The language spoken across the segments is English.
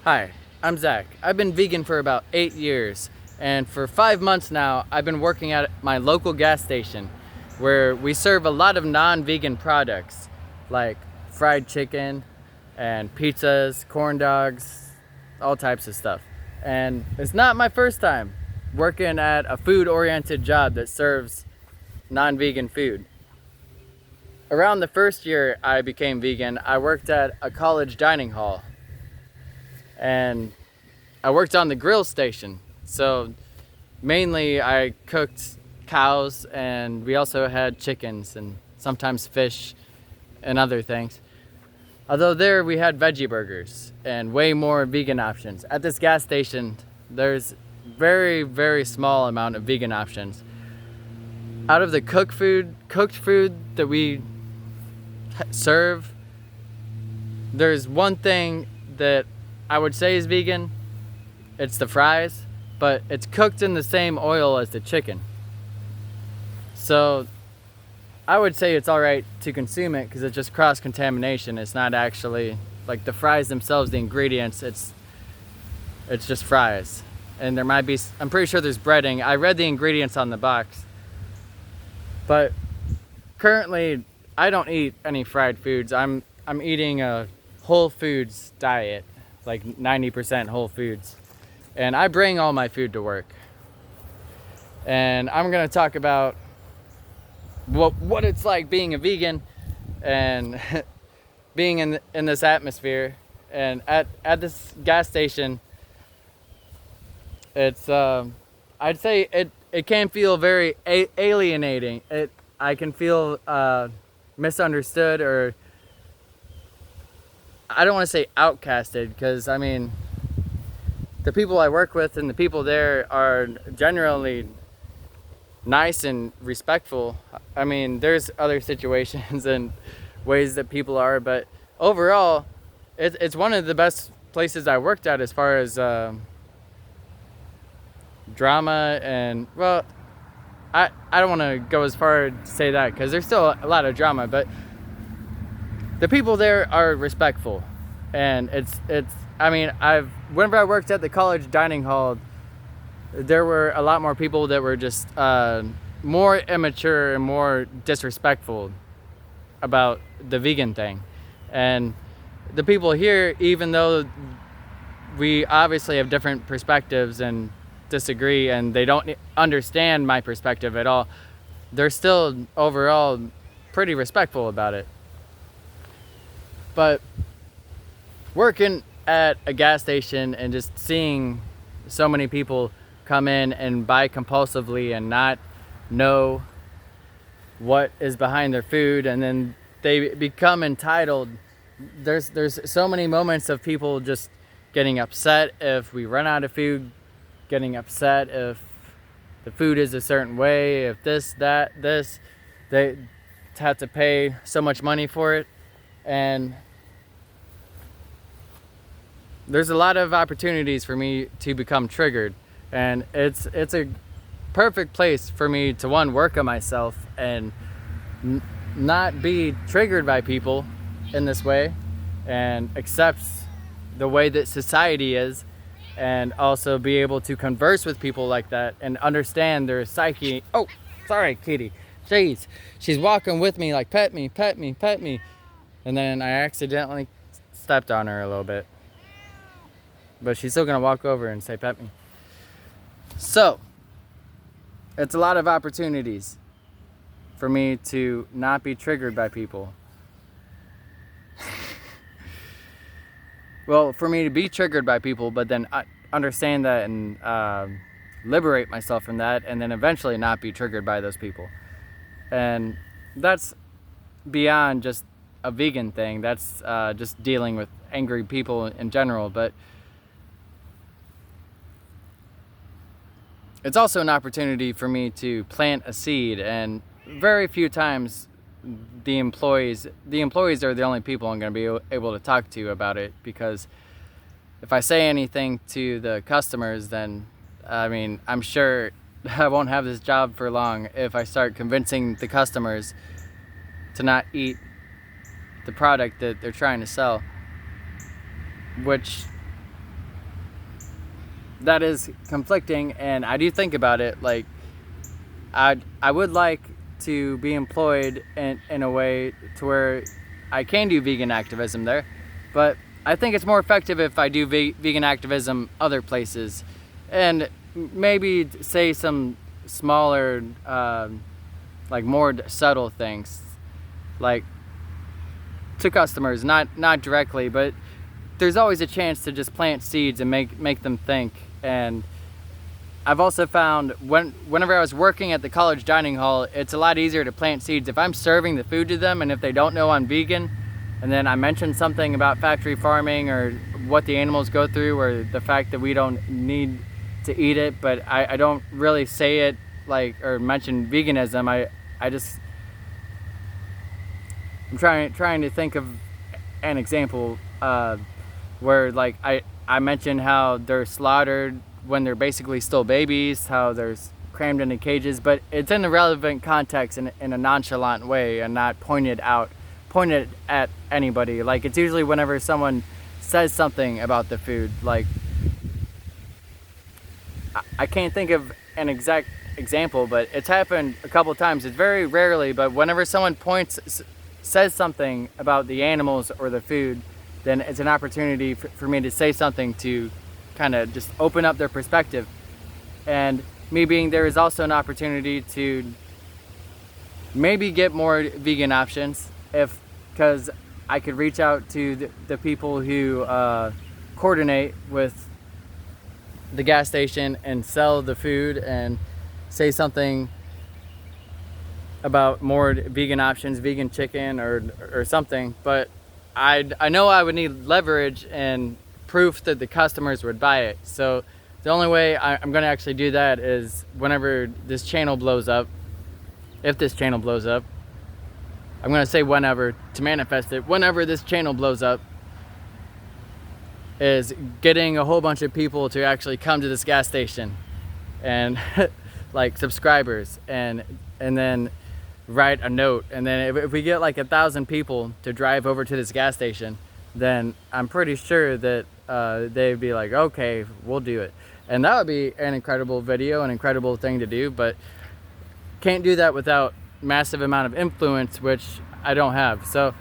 Hi, I'm Zach. I've been vegan for about 8 years, and for 5 months now, I've been working at my local gas station where we serve a lot of non-vegan products like fried chicken and pizzas, corn dogs, all types of stuff. And it's not my first time working at a food-oriented job that serves non-vegan food. Around the first year I became vegan, I worked at a college dining hall. And I worked on the grill station. So mainly I cooked cows, and we also had chickens and sometimes fish and other things. Although there we had veggie burgers and way more vegan options. At this gas station, there's very, very small amount of vegan options. Out of the cooked food that we serve, there's one thing that I would say is vegan. It's the fries, but it's cooked in the same oil as the chicken. So I would say it's all right to consume it because it's just cross-contamination. It's not actually like the fries themselves, the ingredients, it's just fries. And there might be, I'm pretty sure there's breading. I read the ingredients on the box. But currently I don't eat any fried foods. I'm eating a whole foods diet, like 90% whole foods. And I bring all my food to work. And I'm gonna talk about what it's like being a vegan and being in this atmosphere. And at this gas station, it's I'd say it can feel very alienating. I can feel misunderstood, or I don't want to say outcasted, because I mean the people I work with and the people there are generally nice and respectful. I mean, there's other situations and ways that people are, but overall it's one of the best places I worked at as far as drama. And well, I don't want to go as far to say that because there's still a lot of drama, but the people there are respectful. And it's I mean, whenever I worked at the college dining hall, there were a lot more people that were just more immature and more disrespectful about the vegan thing. And the people here, even though we obviously have different perspectives and disagree, and they don't understand my perspective at all, they're still overall pretty respectful about it. But working at a gas station and just seeing so many people come in and buy compulsively and not know what is behind their food, and then they become entitled. There's so many moments of people just getting upset if we run out of food, getting upset if the food is a certain way, if this, they have to pay so much money for it. And there's a lot of opportunities for me to become triggered, and it's a perfect place for me to, one, work on myself and not be triggered by people in this way, and accept the way that society is, and also be able to converse with people like that and understand their psyche. Oh, sorry, kitty. Jeez, she's walking with me like, pet me, pet me, pet me. And then I accidentally stepped on her a little bit. But she's still gonna walk over and say, pet me. So, it's a lot of opportunities for me to not be triggered by people. Well, for me to be triggered by people, but then understand that and liberate myself from that, and then eventually not be triggered by those people. And that's beyond just a vegan thing. That's just dealing with angry people in general. But it's also an opportunity for me to plant a seed, and very few times the employees are the only people I'm going to be able to talk to about it, because if I say anything to the customers, then I mean, I'm sure I won't have this job for long if I start convincing the customers to not eat the product that they're trying to sell, which that is conflicting, and I do think about it. Like, I would like to be employed in a way to where I can do vegan activism there, but I think it's more effective if I do vegan activism other places, and maybe say some smaller, like more subtle things, like to customers, not directly, but there's always a chance to just plant seeds and make them think. And I've also found whenever I was working at the college dining hall, it's a lot easier to plant seeds if I'm serving the food to them, and if they don't know I'm vegan, and then I mention something about factory farming or what the animals go through, or the fact that we don't need to eat it, but I don't really say it like, or mention veganism. I'm trying to think of an example where like I mentioned how they're slaughtered when they're basically still babies, how they're crammed into cages, but it's in a relevant context in a nonchalant way and not pointed at anybody. Like, it's usually whenever someone says something about the food. Like, I can't think of an exact example, but it's happened a couple times. It's very rarely, but whenever someone says something about the animals or the food, then it's an opportunity for me to say something to kind of just open up their perspective. And me being there is also an opportunity to maybe get more vegan options, because I could reach out to the people who coordinate with the gas station and sell the food, and say something about more vegan options, vegan chicken or something. But I know I would need leverage and proof that the customers would buy it. So the only way I'm going to actually do that is whenever this channel blows up. If this channel blows up, I'm going to say whenever to manifest it. Whenever this channel blows up, is getting a whole bunch of people to actually come to this gas station and like subscribers, and then write a note. And then if we get like 1,000 people to drive over to this gas station, then I'm pretty sure that they'd be like, okay, we'll do it. And that would be an incredible video, an incredible thing to do, but can't do that without massive amount of influence, which I don't have. So,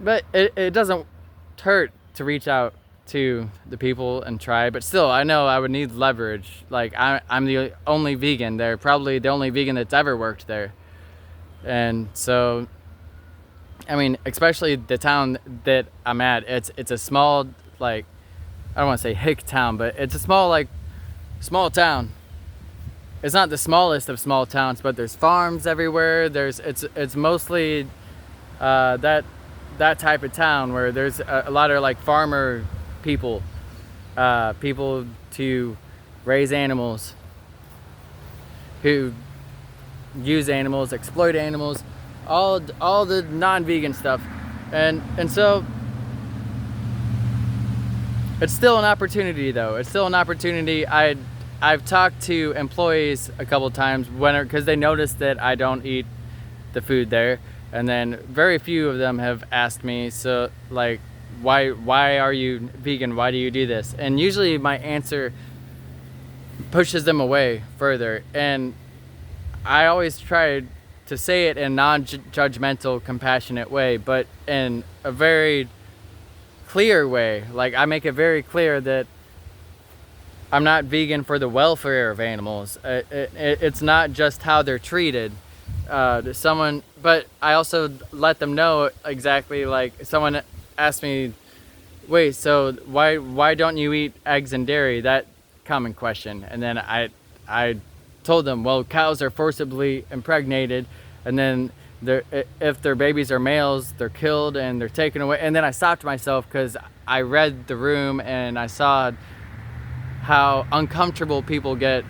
but it doesn't hurt to reach out to the people and try, but still, I know I would need leverage. Like, I'm the only vegan there, probably the only vegan that's ever worked there. And so, I mean, especially the town that I'm at, it's a small, like, I don't want to say hick town, but it's a small town. It's not the smallest of small towns, but there's farms everywhere. It's mostly that type of town where there's a lot of like farmer people to raise animals, who use animals, exploit animals, all the non-vegan stuff, and so it's still an opportunity though. It's still an opportunity. I've talked to employees a couple times because they noticed that I don't eat the food there, and then very few of them have asked me, so like, why are you vegan? Why do you do this? And usually my answer pushes them away further, and I always try to say it in a non-judgmental, compassionate way, but in a very clear way. Like, I make it very clear that I'm not vegan for the welfare of animals. It's not just how they're treated. But I also let them know exactly, like, someone asked me, wait, so why don't you eat eggs and dairy? That common question. And then I told them, well, cows are forcibly impregnated, and then if their babies are males, they're killed and they're taken away. And then I stopped myself because I read the room and I saw how uncomfortable people get,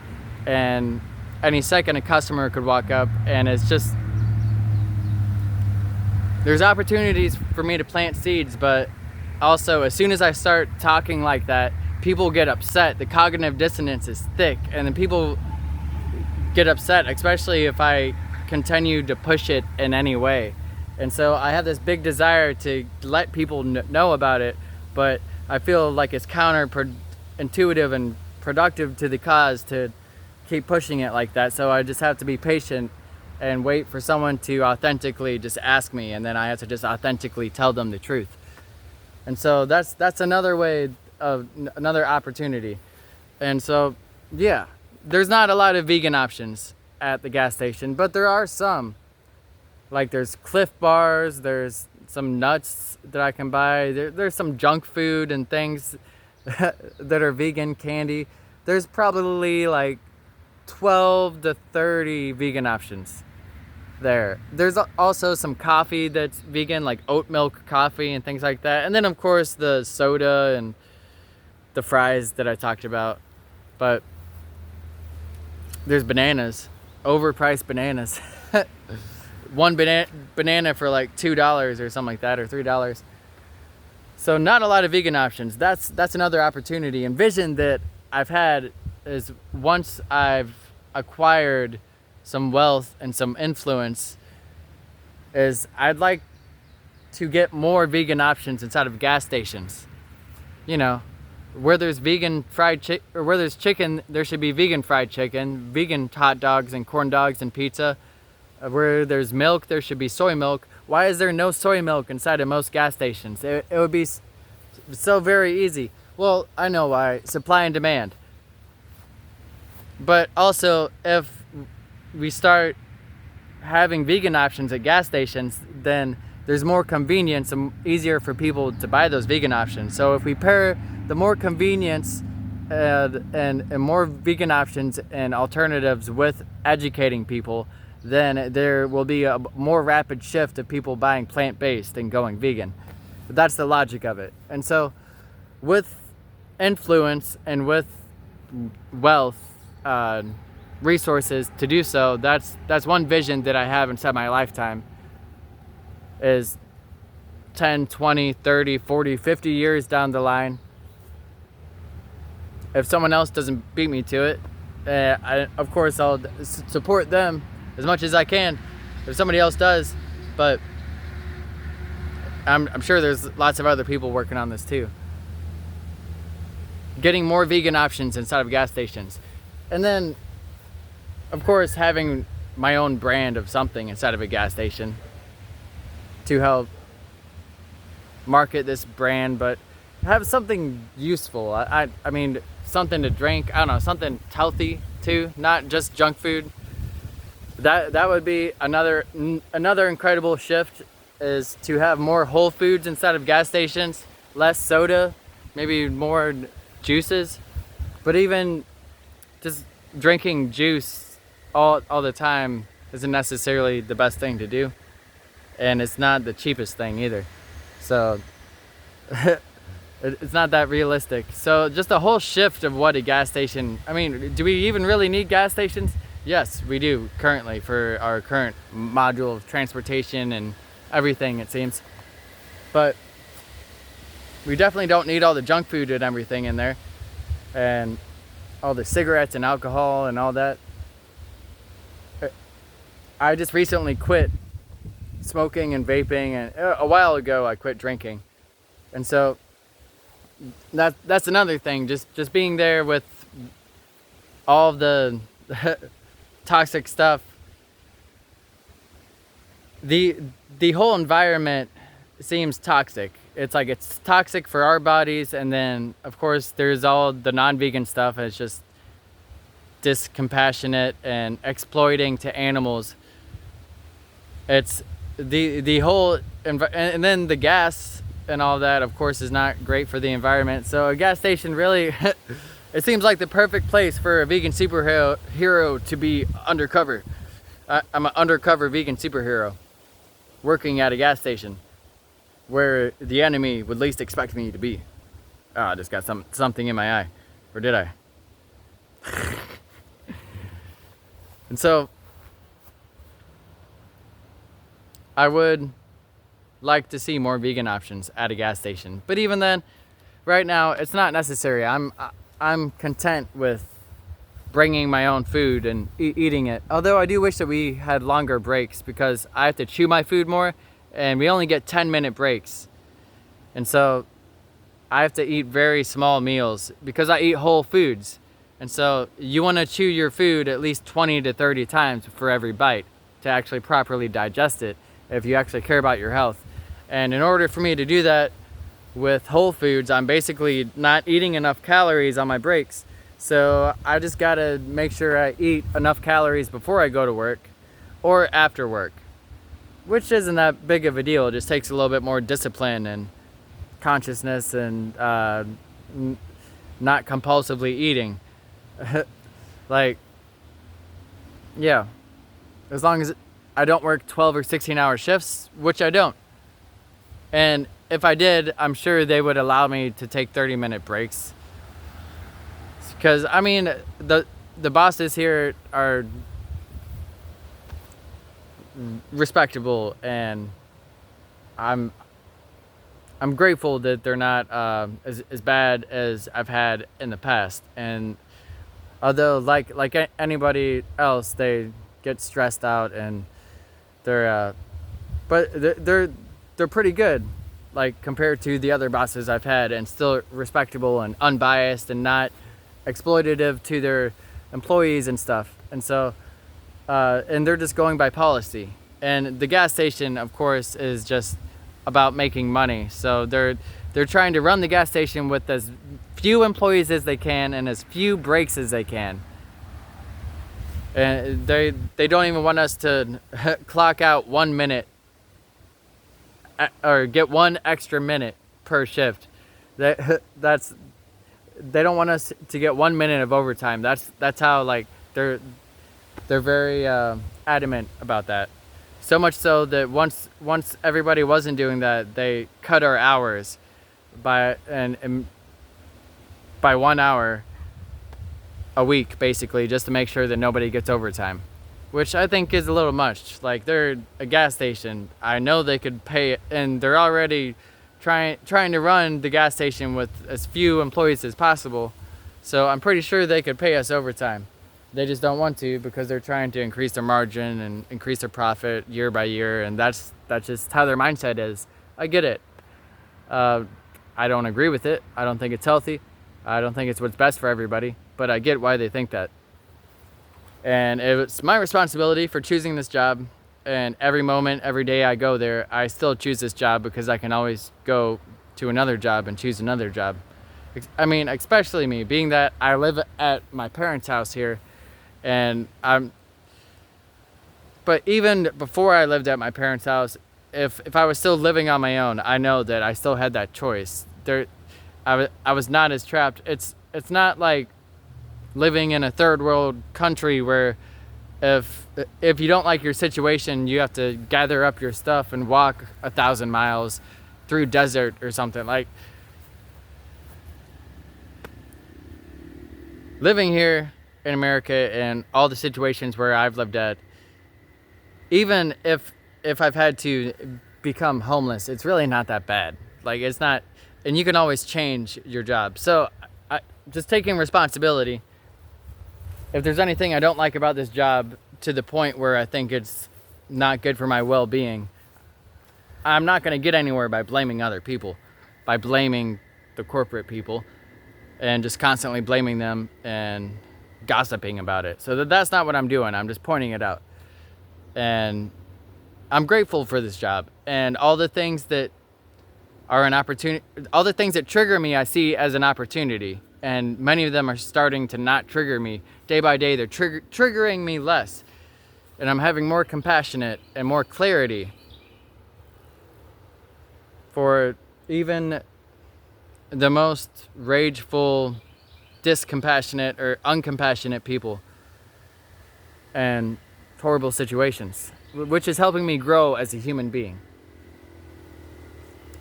and any second a customer could walk up, and it's just, there's opportunities for me to plant seeds, but also as soon as I start talking like that, people get upset. The cognitive dissonance is thick, and then people get upset, especially if I continue to push it in any way. And so I have this big desire to let people know about it, but I feel like it's counterproductive intuitive and productive to the cause to keep pushing it like that. So I just have to be patient and wait for someone to authentically just ask me, and then I have to just authentically tell them the truth. And so that's another way of another opportunity. And so yeah, there's not a lot of vegan options at the gas station, but there are some. Like there's Cliff Bars, there's some nuts that I can buy, there's some junk food and things that are vegan, candy. There's probably like 12 to 30 vegan options there. There's also some coffee that's vegan, like oat milk coffee and things like that. And then of course the soda and the fries that I talked about. But there's bananas, overpriced bananas. One banana for like $2 or something like that, or $3. So not a lot of vegan options. That's another opportunity and vision that I've had, is once I've acquired some wealth and some influence, is I'd like to get more vegan options inside of gas stations. You know, where there's vegan fried chicken, or where there's chicken, there should be vegan fried chicken, vegan hot dogs and corn dogs and pizza. Where there's milk, there should be soy milk. Why is there no soy milk inside of most gas stations? It would be so very easy. Well, I know why. Supply and demand. But also, if we start having vegan options at gas stations, then there's more convenience and easier for people to buy those vegan options. So if we pair the more convenience and more vegan options and alternatives with educating people, then there will be a more rapid shift of people buying plant-based and going vegan. That's the logic of it. And so with influence and with wealth, resources to do so, that's one vision that I have inside my lifetime, is 10, 20, 30, 40, 50 years down the line, if someone else doesn't beat me to it, of course I'll support them as much as I can if somebody else does, but I'm sure there's lots of other people working on this too. Getting more vegan options inside of gas stations. And then, of course, having my own brand of something inside of a gas station to help market this brand, but have something useful. I mean, something to drink, I don't know, something healthy too, not just junk food. That would be another incredible shift, is to have more whole foods inside of gas stations, less soda, maybe more juices. But even just drinking juice all the time isn't necessarily the best thing to do, and it's not the cheapest thing either. So it's not that realistic. So just a whole shift of what a gas station, I mean, do we even really need gas stations? Yes, we do currently for our current module of transportation and everything, it seems. But we definitely don't need all the junk food and everything in there, and all the cigarettes and alcohol and all that. I just recently quit smoking and vaping, and a while ago I quit drinking. And so that's another thing, just being there with all of the toxic stuff. The whole environment seems toxic. It's like it's toxic for our bodies, and then of course there's all the non-vegan stuff. It's just discompassionate and exploiting to animals. It's the whole and then the gas and all that, of course, is not great for the environment. So a gas station really it seems like the perfect place for a vegan superhero to be undercover. I'm an undercover vegan superhero working at a gas station where the enemy would least expect me to be. Oh, I just got something in my eye. Or did I? And so I would like to see more vegan options at a gas station. But even then, right now, it's not necessary. I'm content with bringing my own food and eating it. Although I do wish that we had longer breaks, because I have to chew my food more, and we only get 10-minute breaks. And so I have to eat very small meals because I eat whole foods. And so you want to chew your food at least 20 to 30 times for every bite to actually properly digest it if you actually care about your health. And in order for me to do that with whole foods, I'm basically not eating enough calories on my breaks. So I just gotta make sure I eat enough calories before I go to work or after work, which isn't that big of a deal. It just takes a little bit more discipline and consciousness and not compulsively eating. Like, yeah, as long as I don't work 12 or 16-hour shifts, which I don't. And if I did, I'm sure they would allow me to take 30-minute breaks. Because, I mean, the bosses here are respectable, and I'm grateful that they're not as bad as I've had in the past. And although like anybody else, they get stressed out, and they're pretty good, like compared to the other bosses I've had, and still respectable and unbiased and not exploitative to their employees and stuff. And so and they're just going by policy. And the gas station, of course, is just about making money. So they're trying to run the gas station with as few employees as they can and as few breaks as they can. And they don't even want us to clock out 1 minute or get 1 extra minute per shift. They don't want us to get 1 minute of overtime. That's how, like, they're very adamant about that. So much so that once everybody wasn't doing that, they cut our hours by 1 hour a week, basically, just to make sure that nobody gets overtime, which I think is a little much. Like, they're a gas station. I know they could pay, and they're already trying to run the gas station with as few employees as possible. So I'm pretty sure they could pay us overtime. They just don't want to because they're trying to increase their margin and increase their profit year by year, and that's just how their mindset is. I get it. I don't agree with it. I don't think it's healthy. I don't think it's what's best for everybody, but I get why they think that. And it's my responsibility for choosing this job, and every moment, every day I go there, I still choose this job because I can always go to another job and choose another job. I mean, especially me, being that I live at my parents' house here, and but even before I lived at my parents' house, if I was still living on my own, I know that I still had that choice. I was not as trapped. It's not like living in a third world country where if you don't like your situation, you have to gather up your stuff and walk 1,000 miles through desert or something. Like, living here in America and all the situations where I've lived at, even if I've had to become homeless, it's really not that bad. Like, it's not, and you can always change your job. So just taking responsibility. If there's anything I don't like about this job to the point where I think it's not good for my well-being, I'm not going to get anywhere by blaming other people, by blaming the corporate people and just constantly blaming them and gossiping about it. So that's not what I'm doing. I'm just pointing it out. And I'm grateful for this job, and all the things that are an opportunity, all the things that trigger me, I see as an opportunity. And many of them are starting to not trigger me. Day by day, they're triggering me less. And I'm having more compassionate and more clarity for even the most rageful, discompassionate, or uncompassionate people and horrible situations, which is helping me grow as a human being.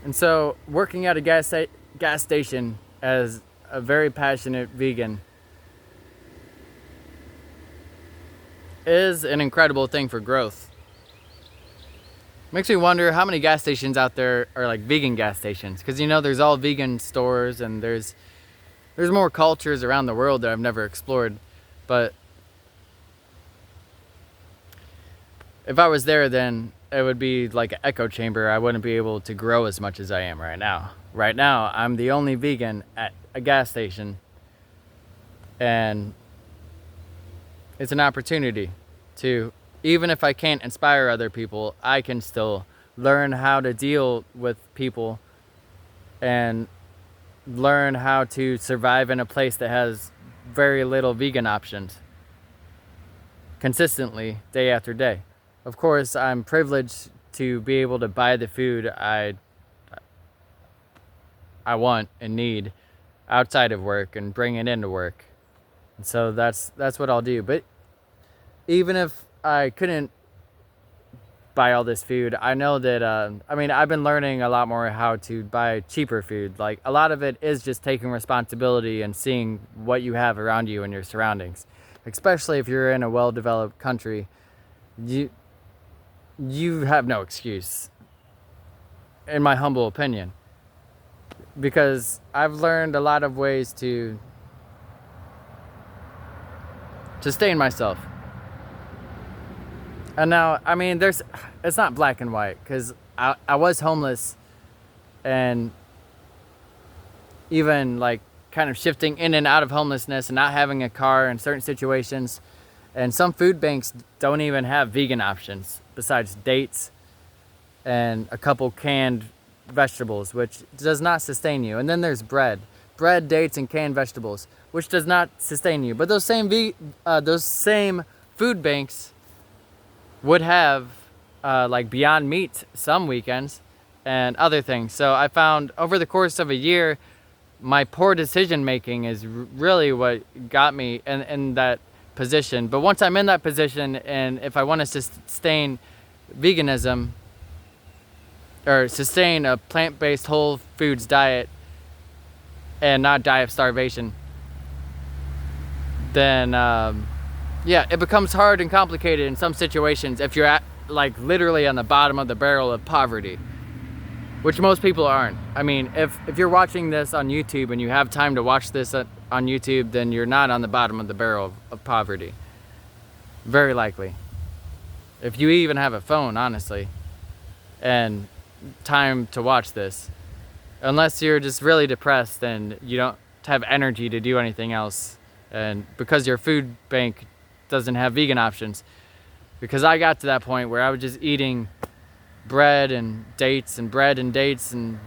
And so, working at a gas station as a very passionate vegan is an incredible thing for growth. Makes me wonder how many gas stations out there are like vegan gas stations, because there's all vegan stores, and there's more cultures around the world that I've never explored. But if I was there, then it would be like an echo chamber. I wouldn't be able to grow as much as I am right now. right now I'm the only vegan at a gas station, and it's an opportunity to, even if I can't inspire other people, I can still learn how to deal with people and learn how to survive in a place that has very little vegan options consistently day after day. Of course, I'm privileged to be able to buy the food I want and need outside of work and bring it into work. And so that's what I'll do. But even if I couldn't buy all this food, I know that I've been learning a lot more how to buy cheaper food. Like, a lot of it is just taking responsibility and seeing what you have around you and your surroundings. Especially if you're in a well-developed country, you have no excuse, in my humble opinion, because I've learned a lot of ways to sustain myself. And now, it's not black and white, because I was homeless, and even like kind of shifting in and out of homelessness and not having a car in certain situations. And some food banks don't even have vegan options besides dates and a couple canned vegetables, which does not sustain you. And then there's bread, dates, and canned vegetables, which does not sustain you. But those same food banks would have like Beyond Meat some weekends and other things. So I found over the course of a year, my poor decision making is really what got me in that position. But once I'm in that position, and if I want to sustain veganism or sustain a plant-based whole foods diet and not die of starvation, then it becomes hard and complicated in some situations if you're like literally on the bottom of the barrel of poverty, which most people aren't. I mean, if you're watching this on YouTube and you have time to watch this on YouTube, then you're not on the bottom of the barrel of poverty. Very likely. If you even have a phone, honestly, and time to watch this. Unless you're just really depressed and you don't have energy to do anything else, and because your food bank doesn't have vegan options. Because I got to that point where I was just eating bread and dates and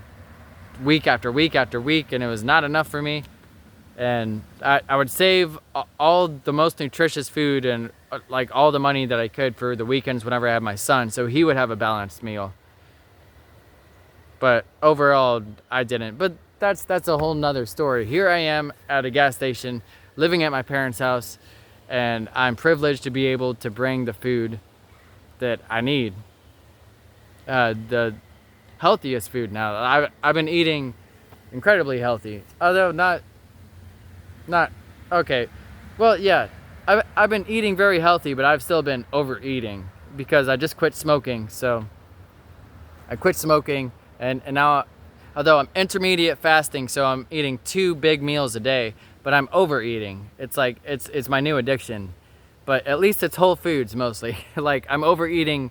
week after week after week, and it was not enough for me. And I would save all the most nutritious food and like all the money that I could for the weekends whenever I had my son, so he would have a balanced meal. But overall, I didn't. But that's a whole nother story. Here I am at a gas station, living at my parents' house, and I'm privileged to be able to bring the food that I need. The healthiest food now. I've been eating incredibly healthy, although not okay. Well, yeah, I've been eating very healthy, but I've still been overeating because I just quit smoking. So I quit smoking, and now, although I'm intermediate fasting, so I'm eating 2 big meals a day, but I'm overeating. It's like it's my new addiction, but at least it's whole foods mostly. Like, I'm overeating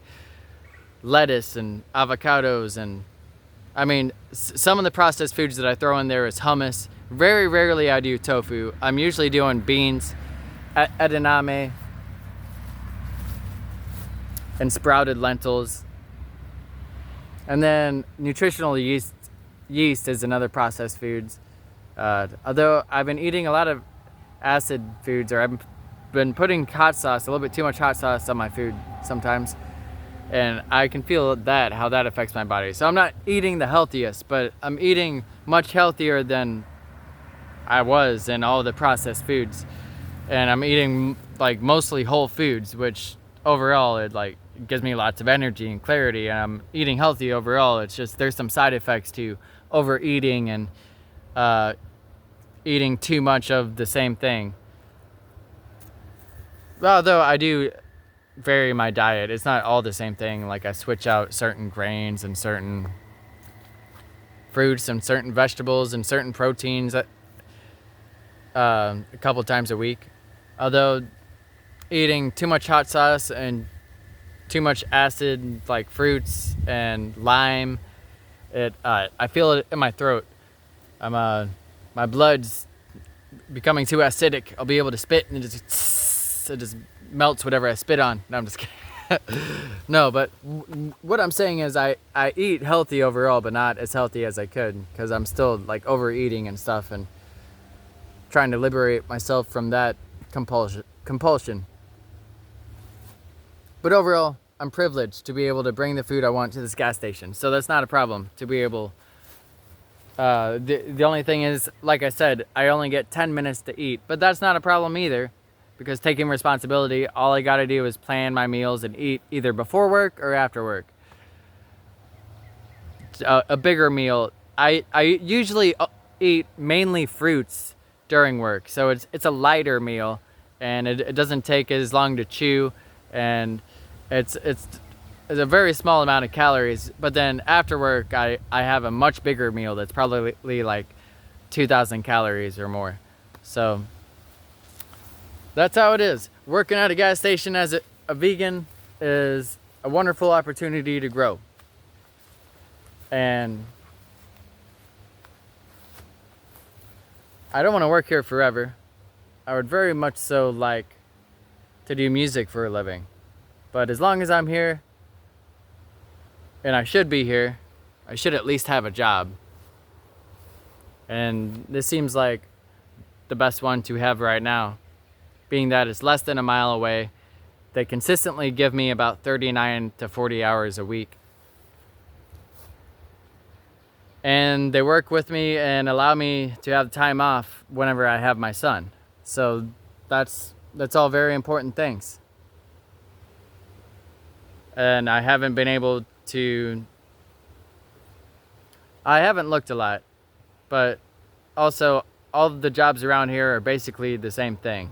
lettuce and avocados, and some of the processed foods that I throw in there is hummus. Very rarely I do tofu. I'm usually doing beans, edamame, and sprouted lentils. And then nutritional yeast is another processed foods. Although I've been eating a lot of acid foods, or I've been putting hot sauce, a little bit too much hot sauce on my food sometimes. And I can feel how that affects my body. So I'm not eating the healthiest, but I'm eating much healthier than I was in all the processed foods. And I'm eating like mostly whole foods, which overall it like gives me lots of energy and clarity, and I'm eating healthy overall. It's just there's some side effects to overeating and eating too much of the same thing. Although I do vary my diet, it's not all the same thing. Like, I switch out certain grains and certain fruits and certain vegetables and certain proteins a couple times a week. Although eating too much hot sauce and too much acid like fruits and lime I feel it in my throat. My blood's becoming too acidic. I'll be able to spit and it just melts whatever I spit on. No, I'm just kidding. No, but what I'm saying is I eat healthy overall, but not as healthy as I could because I'm still like overeating and stuff and trying to liberate myself from that compulsion. But overall, I'm privileged to be able to bring the food I want to this gas station. So that's not a problem to be able. The only thing is, like I said, I only get 10 minutes to eat, but that's not a problem either. Because taking responsibility, all I gotta do is plan my meals and eat either before work or after work. A bigger meal. I usually eat mainly fruits during work, so it's a lighter meal, and it doesn't take as long to chew, and it's a very small amount of calories. But then after work, I have a much bigger meal that's probably like 2,000 calories or more. So that's how it is. Working at a gas station as a vegan is a wonderful opportunity to grow. And I don't want to work here forever. I would very much so like to do music for a living. But as long as I'm here, and I should be here, I should at least have a job. And this seems like the best one to have right now, being that it's less than a mile away. They consistently give me about 39 to 40 hours a week. And they work with me and allow me to have time off whenever I have my son. So that's all very important things. And I haven't been able to... I haven't looked a lot, but also all of the jobs around here are basically the same thing.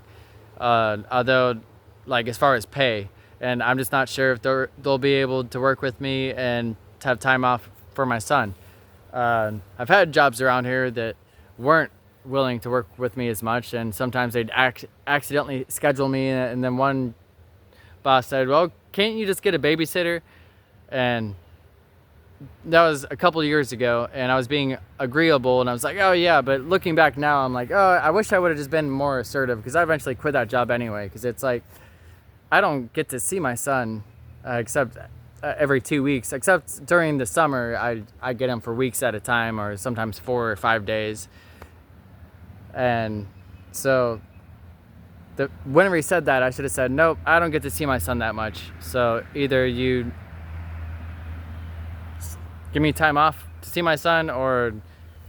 Although, like, as far as pay, and I'm just not sure if they'll be able to work with me and to have time off for my son. I've had jobs around here that weren't willing to work with me as much, and sometimes they'd accidentally schedule me, and then one boss said, well, can't you just get a babysitter? And that was a couple years ago, and I was being agreeable, and I was like, oh yeah, but looking back now, I'm like, oh, I wish I would have just been more assertive, because I eventually quit that job anyway, because it's like, I don't get to see my son except every 2 weeks, except during the summer. I get him for weeks at a time, or sometimes 4 or 5 days. And so whenever he said that, I should have said, nope, I don't get to see my son that much. So either you give me time off to see my son, or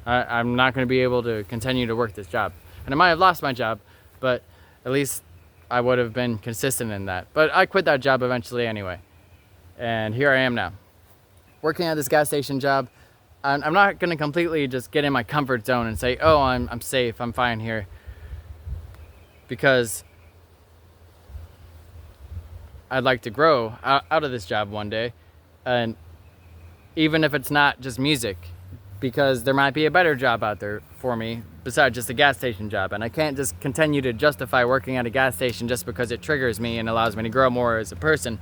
I'm not going to be able to continue to work this job. And I might have lost my job, but at least I would have been consistent in that. But I quit that job eventually anyway. And here I am now, working at this gas station job. I'm not going to completely just get in my comfort zone and say, oh, I'm safe, I'm fine here. Because I'd like to grow out of this job one day. And even if it's not just music, because there might be a better job out there for me besides just a gas station job. And I can't just continue to justify working at a gas station just because it triggers me and allows me to grow more as a person.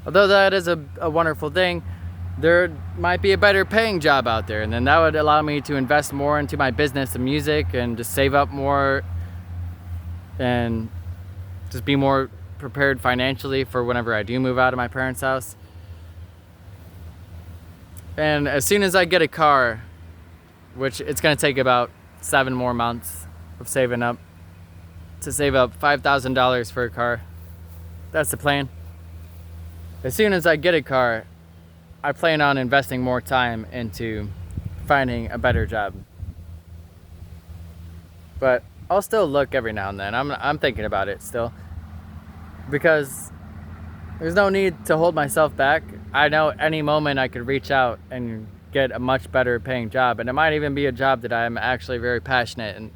Although that is a wonderful thing, there might be a better paying job out there, and then that would allow me to invest more into my business of music and just save up more and just be more prepared financially for whenever I do move out of my parents' house. And as soon as I get a car, which it's going to take about 7 more months of saving up to save up $5,000 for a car. That's the plan. As soon as I get a car, I plan on investing more time into finding a better job. But I'll still look every now and then. I'm thinking about it still, because there's no need to hold myself back. I know any moment I could reach out and get a much better paying job, and it might even be a job that I'm actually very passionate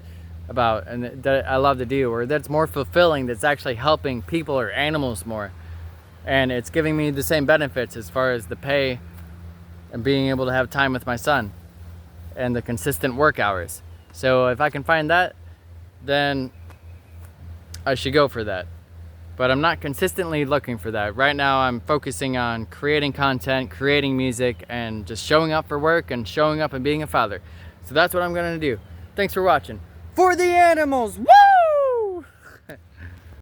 about and that I love to do, or that's more fulfilling, that's actually helping people or animals more. And it's giving me the same benefits as far as the pay and being able to have time with my son and the consistent work hours. So if I can find that, then I should go for that. but I'm not consistently looking for that. Right now I'm focusing on creating content, creating music, and just showing up for work and showing up and being a father. So that's what I'm gonna do. Thanks for watching. For the animals, woo!